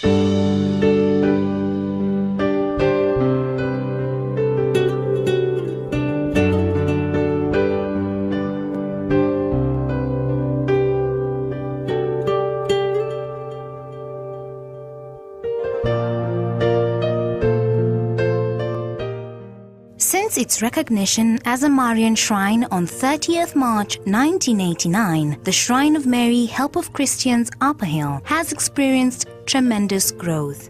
Since its recognition as a Marian shrine on 30th March 1989, the Shrine of Mary Help of Christians Upperhill has experienced tremendous growth.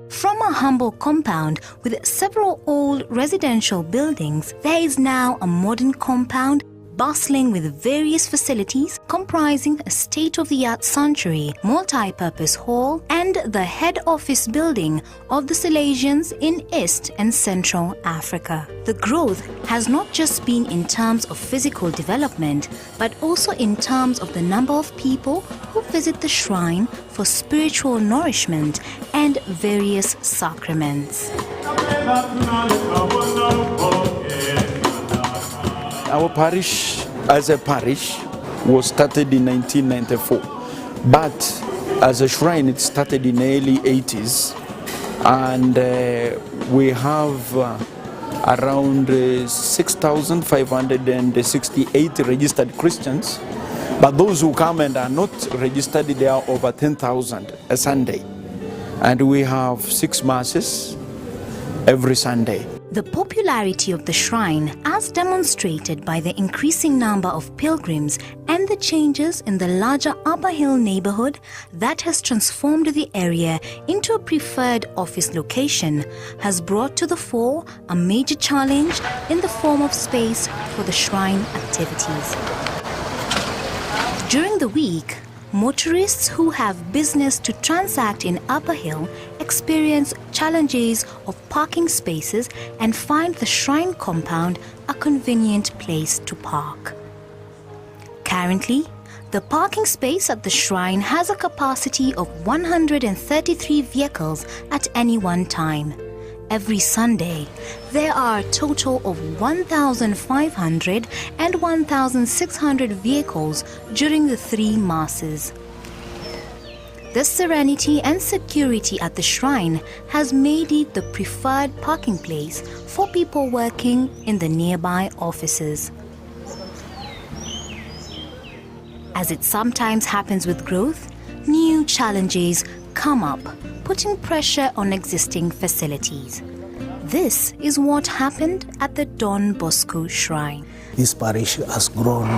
From a humble compound with several old residential buildings, there is now a modern compound bustling with various facilities comprising a state-of-the-art sanctuary, multi-purpose hall, and the head office building of the Salesians in East and Central Africa. The growth has not just been in terms of physical development, but also in terms of the number of people who visit the shrine for spiritual nourishment and various sacraments. Our parish, as a parish, was started in 1994, but as a shrine it started in the early 80s, and we have around 6,568 registered Christians, but those who come and are not registered, they are over 10,000 a Sunday, and we have 6 masses every Sunday. The popularity of the shrine, as demonstrated by the increasing number of pilgrims and the changes in the larger Upperhill neighborhood that has transformed the area into a preferred office location, has brought to the fore a major challenge in the form of space for the shrine activities. During the week, motorists who have business to transact in Upperhill experience challenges of parking spaces and find the shrine compound a convenient place to park. Currently, the parking space at the shrine has a capacity of 133 vehicles at any one time. Every Sunday, there are a total of 1,500 and 1,600 vehicles during the 3 masses. The serenity and security at the shrine has made it the preferred parking place for people working in the nearby offices. As it sometimes happens with growth, new challenges come up, putting pressure on existing facilities. This is what happened at the Don Bosco Shrine. This parish has grown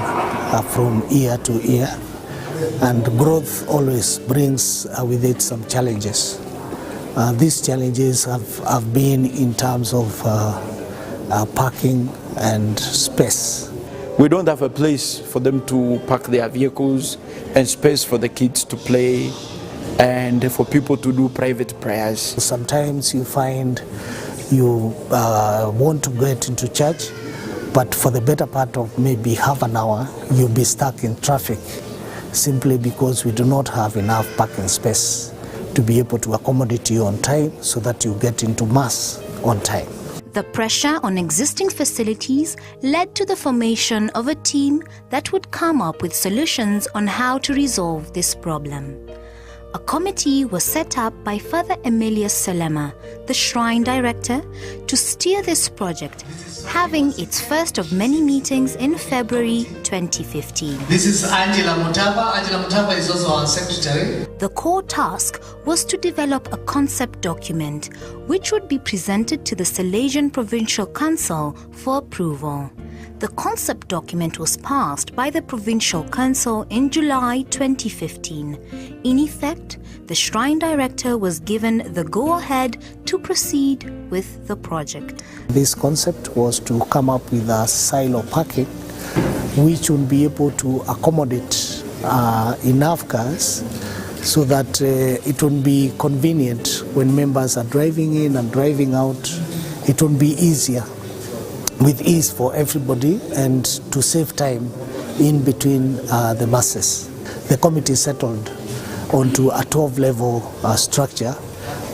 from year to year, and growth always brings with it some challenges. These challenges have been in terms of parking and space. We don't have a place for them to park their vehicles and space for the kids to play and for people to do private prayers. Sometimes you find you want to get into church, but for the better part of maybe half an hour, you'll be stuck in traffic simply because we do not have enough parking space to be able to accommodate you on time so that you get into Mass on time. The pressure on existing facilities led to the formation of a team that would come up with solutions on how to resolve this problem. A committee was set up by Father Emilius Selema, the shrine director, to steer this project, having its first of many meetings in February 2015. This is Angela Mutaba. Angela Mutaba is also our secretary. The core task was to develop a concept document which would be presented to the Salesian Provincial Council for approval. The concept document was passed by the Provincial Council in July 2015. In effect, the Shrine Director was given the go-ahead to proceed with the project. This concept was to come up with a silo parking which would be able to accommodate enough cars so that it would be convenient when members are driving in and driving out. It would be easier, with ease for everybody, and to save time in between the masses. The committee settled onto a 12-level structure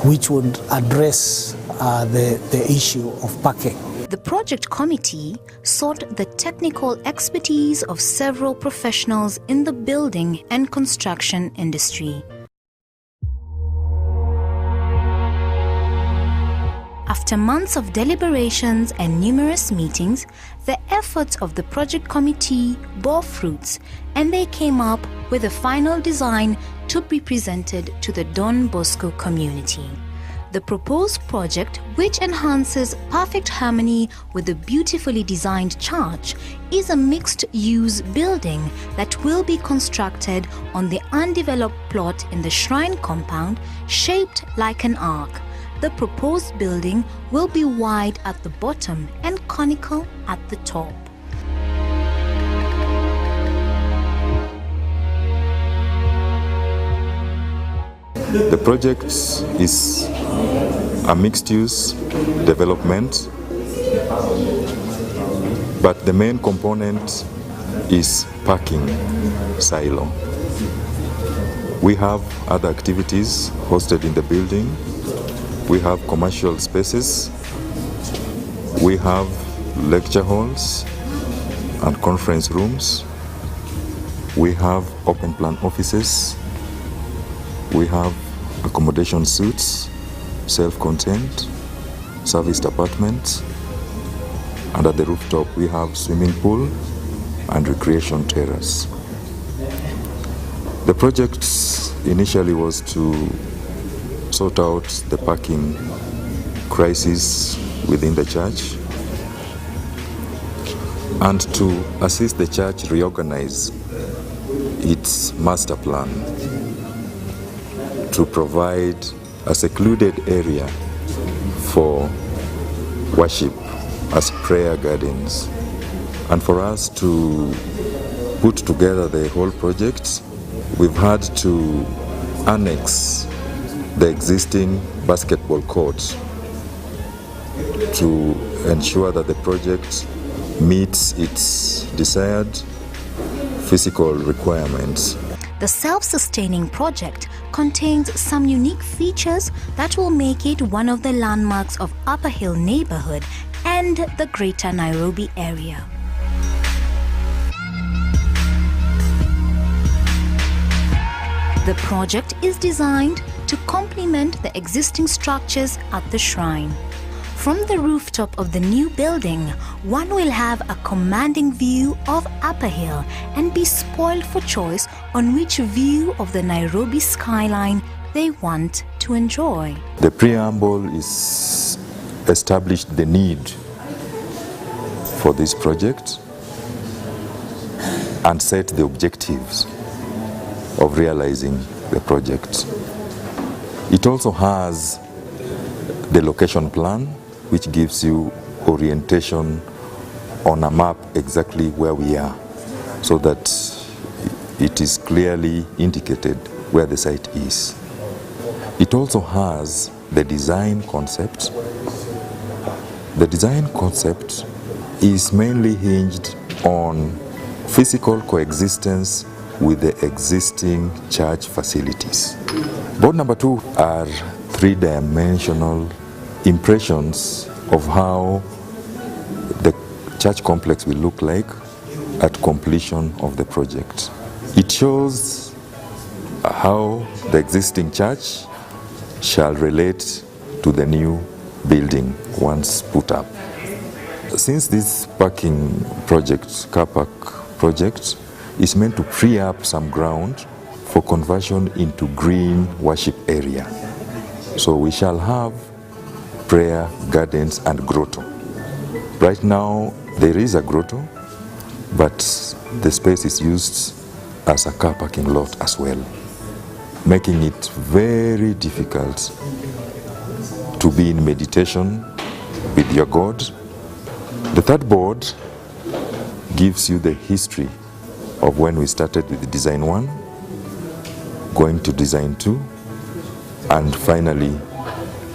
which would address the issue of parking. The project committee sought the technical expertise of several professionals in the building and construction industry. After months of deliberations and numerous meetings, the efforts of the project committee bore fruits, and they came up with a final design to be presented to the Don Bosco community. The proposed project, which enhances perfect harmony with the beautifully designed church, is a mixed-use building that will be constructed on the undeveloped plot in the shrine compound, shaped like an arc. The proposed building will be wide at the bottom and conical at the top. The project is a mixed-use development, but the main component is parking silo. We have other activities hosted in the building. We have commercial spaces. We have lecture halls and conference rooms. We have open plan offices. We have accommodation suites, self-contained, serviced apartments, and at the rooftop we have swimming pool and recreation terrace. The project initially was to sort out the parking crisis within the church and to assist the church reorganize its master plan to provide a secluded area for worship as prayer gardens. And for us to put together the whole project, we've had to annex the existing basketball court to ensure that the project meets its desired physical requirements. The self-sustaining project contains some unique features that will make it one of the landmarks of Upperhill neighborhood and the greater Nairobi area. The project is designed to complement the existing structures at the shrine. From the rooftop of the new building, one will have a commanding view of Upperhill and be spoiled for choice on which view of the Nairobi skyline they want to enjoy. The preamble is established the need for this project and set the objectives of realizing the project. It also has the location plan, which gives you orientation on a map exactly where we are, so that it is clearly indicated where the site is. It also has the design concept. The design concept is mainly hinged on physical coexistence with the existing church facilities. Board number 2 are three-dimensional impressions of how the church complex will look like at completion of the project. It shows how the existing church shall relate to the new building once put up. Since this parking project, car park project, is meant to free up some ground for conversion into green worship area, so we shall have prayer gardens and grotto. Right now there is a grotto, but the space is used as a car parking lot as well, making it very difficult to be in meditation with your God. The third board gives you the history of when we started with design 1, going to design 2, and finally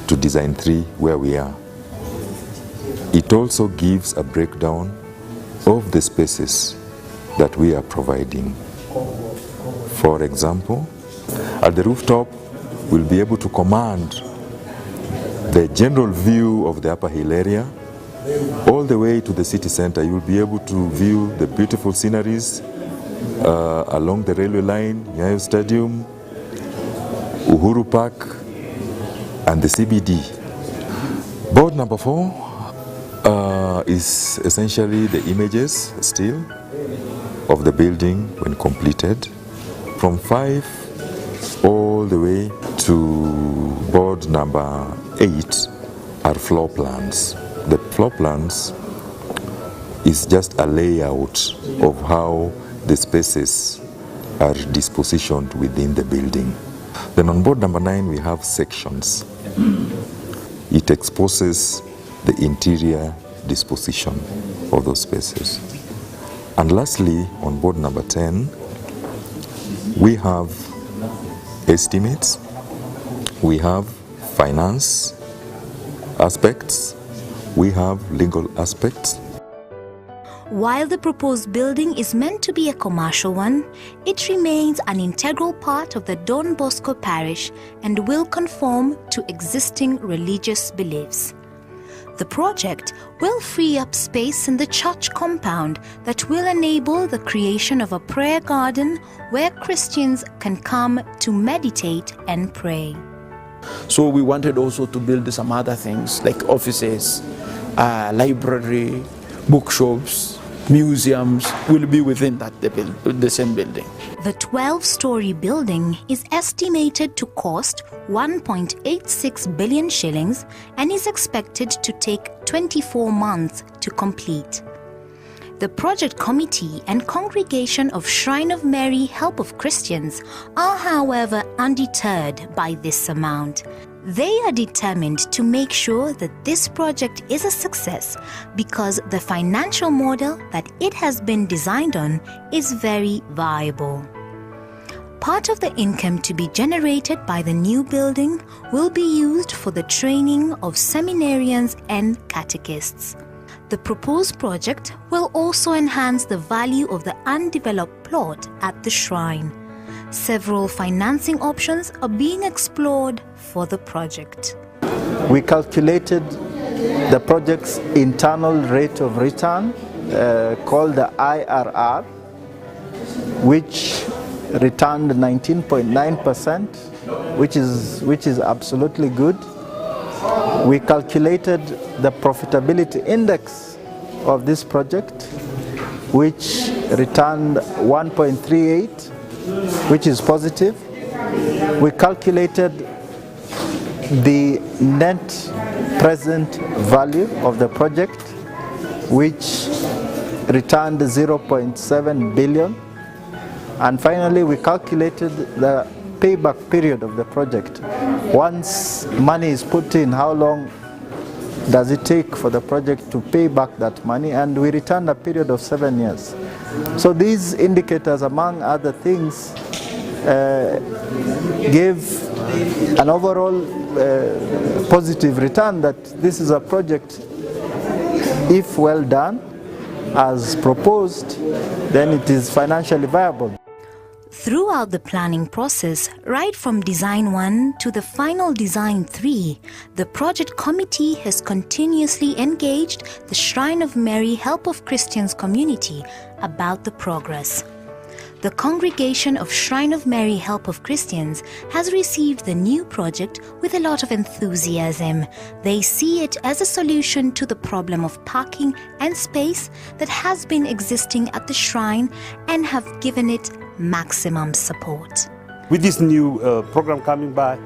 to design 3 where we are. It also gives a breakdown of the spaces that we are providing. For example, at the rooftop we'll be able to command the general view of the Upperhill area all the way to the city center. You'll be able to view the beautiful sceneries along the railway line, Nyayo Stadium, Uhuru Park, and the CBD. Board number 4 is essentially the images still of the building when completed. From 5 all the way to board number 8 are floor plans. The floor plans is just a layout of how the spaces are dispositioned within the building. Then on board number 9 we have sections. It exposes the interior disposition of those spaces. And lastly, on board number 10, we have estimates, we have finance aspects, we have legal aspects. While the proposed building is meant to be a commercial one, it remains an integral part of the Don Bosco parish and will conform to existing religious beliefs. The project will free up space in the church compound that will enable the creation of a prayer garden where Christians can come to meditate and pray. So we wanted also to build some other things like offices, library, bookshops, museums will be within the same building. The 12-story building is estimated to cost 1.86 billion shillings and is expected to take 24 months to complete. The project committee and congregation of Shrine of Mary Help of Christians are, however, undeterred by this amount. They are determined to make sure that this project is a success because the financial model that it has been designed on is very viable. Part of the income to be generated by the new building will be used for the training of seminarians and catechists. The proposed project will also enhance the value of the undeveloped plot at the shrine. Several financing options are being explored for the project. We calculated the project's internal rate of return called the IRR, which returned 19.9%, which is absolutely good. We calculated the profitability index of this project, which returned 1.38, which is positive. We calculated the net present value of the project, which returned 0.7 billion. And finally, we calculated the payback period of the project. Once money is put in, how long does it take for the project to pay back that money? And we returned a period of 7 years. So these indicators, among other things, gave an overall positive return that this is a project, if well done, as proposed, then it is financially viable. Throughout the planning process, right from Design 1 to the final Design 3, the project committee has continuously engaged the Shrine of Mary Help of Christians community about the progress. The congregation of Shrine of Mary Help of Christians has received the new project with a lot of enthusiasm. They see it as a solution to the problem of parking and space that has been existing at the shrine and have given it maximum support. With this new program coming by,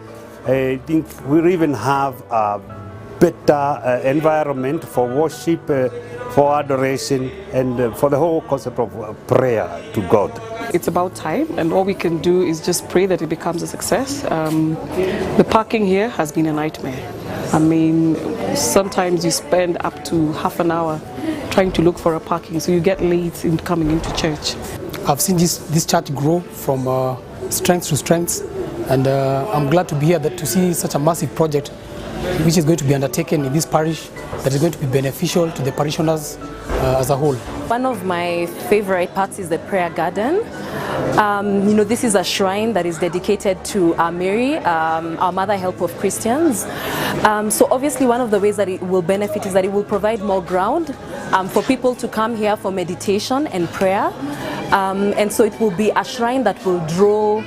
I think we'll even have a better environment for worship, for adoration, and for the whole concept of prayer to God. It's about time, and all we can do is just pray that it becomes a success. The parking here has been a nightmare. I mean, sometimes you spend up to half an hour trying to look for a parking, so you get late in coming into church. I've seen this church grow from strength to strength, and I'm glad to be here to see such a massive project which is going to be undertaken in this parish that is going to be beneficial to the parishioners as a whole. One of my favorite parts is the prayer garden. This is a shrine that is dedicated to our Mary, our Mother Help of Christians. So obviously one of the ways that it will benefit is that it will provide more ground for people to come here for meditation and prayer. And so it will be a shrine that will draw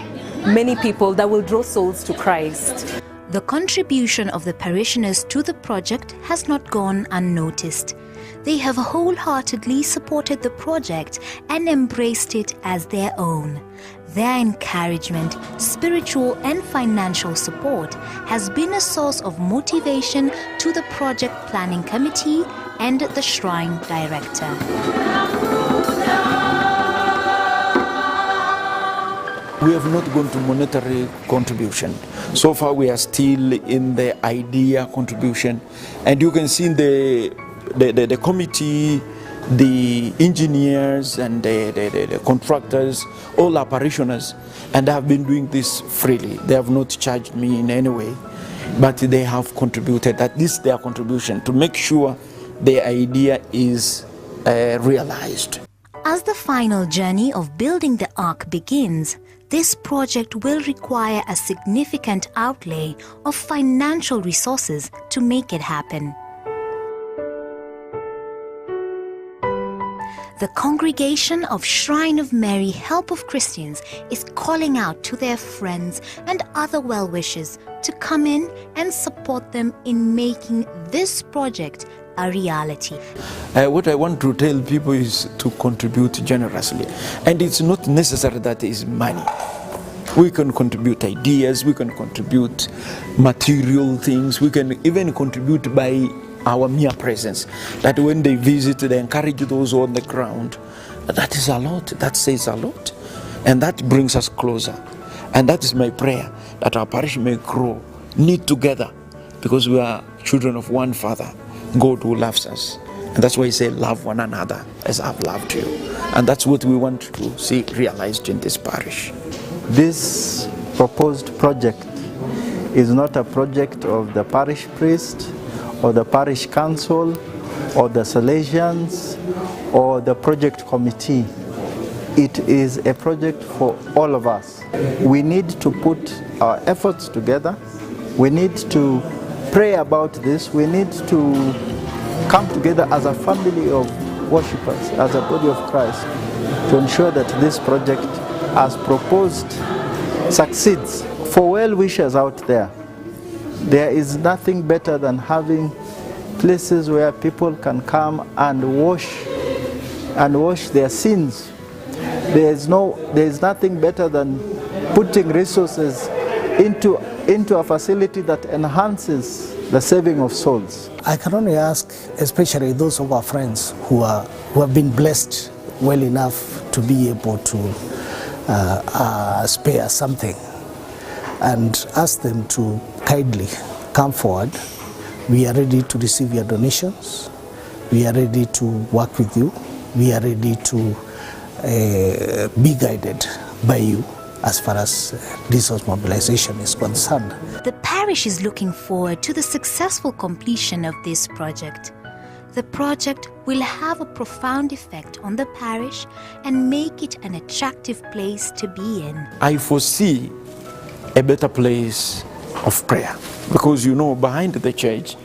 many people, that will draw souls to Christ. The contribution of the parishioners to the project has not gone unnoticed. They have wholeheartedly supported the project and embraced it as their own. Their encouragement, spiritual and financial support has been a source of motivation to the project planning committee and the shrine director. We have not gone to monetary contribution. So far we are still in the idea contribution, and you can see in the committee, the engineers and the contractors, all are parishioners, and they have been doing this freely. They have not charged me in any way, but they have contributed, at least their contribution, to make sure the idea is realized. As the final journey of building the ark begins, this project will require a significant outlay of financial resources to make it happen. The congregation of Shrine of Mary Help of Christians is calling out to their friends and other well-wishers to come in and support them in making this project a reality. What I want to tell people is to contribute generously, and it's not necessary that it's money. We can contribute ideas, we can contribute material things, we can even contribute by our mere presence, that when they visit, they encourage those on the ground. That is a lot, that says a lot, and that brings us closer. And that is my prayer, that our parish may grow, knit together, because we are children of one Father, God who loves us. And that's why he said, love one another as I've loved you. And that's what we want to see realized in this parish. This proposed project is not a project of the parish priest or the parish council or the Salesians or the project committee. It is a project for all of us. We need to put our efforts together. We need to pray about this. We need to come together as a family of worshippers, as a body of Christ, to ensure that this project, as proposed, succeeds. For well-wishers out there, there is nothing better than having places where people can come and wash their sins. There is nothing better than putting resources into a facility that enhances the saving of souls. I can only ask, especially those of our friends who have been blessed well enough to be able to spare something, and ask them to kindly come forward. We are ready to receive your donations. We are ready to work with you. We are ready to be guided by you as far as resource mobilization is concerned. The parish is looking forward to the successful completion of this project. The project will have a profound effect on the parish and make it an attractive place to be in. I foresee a better place of prayer, because behind the church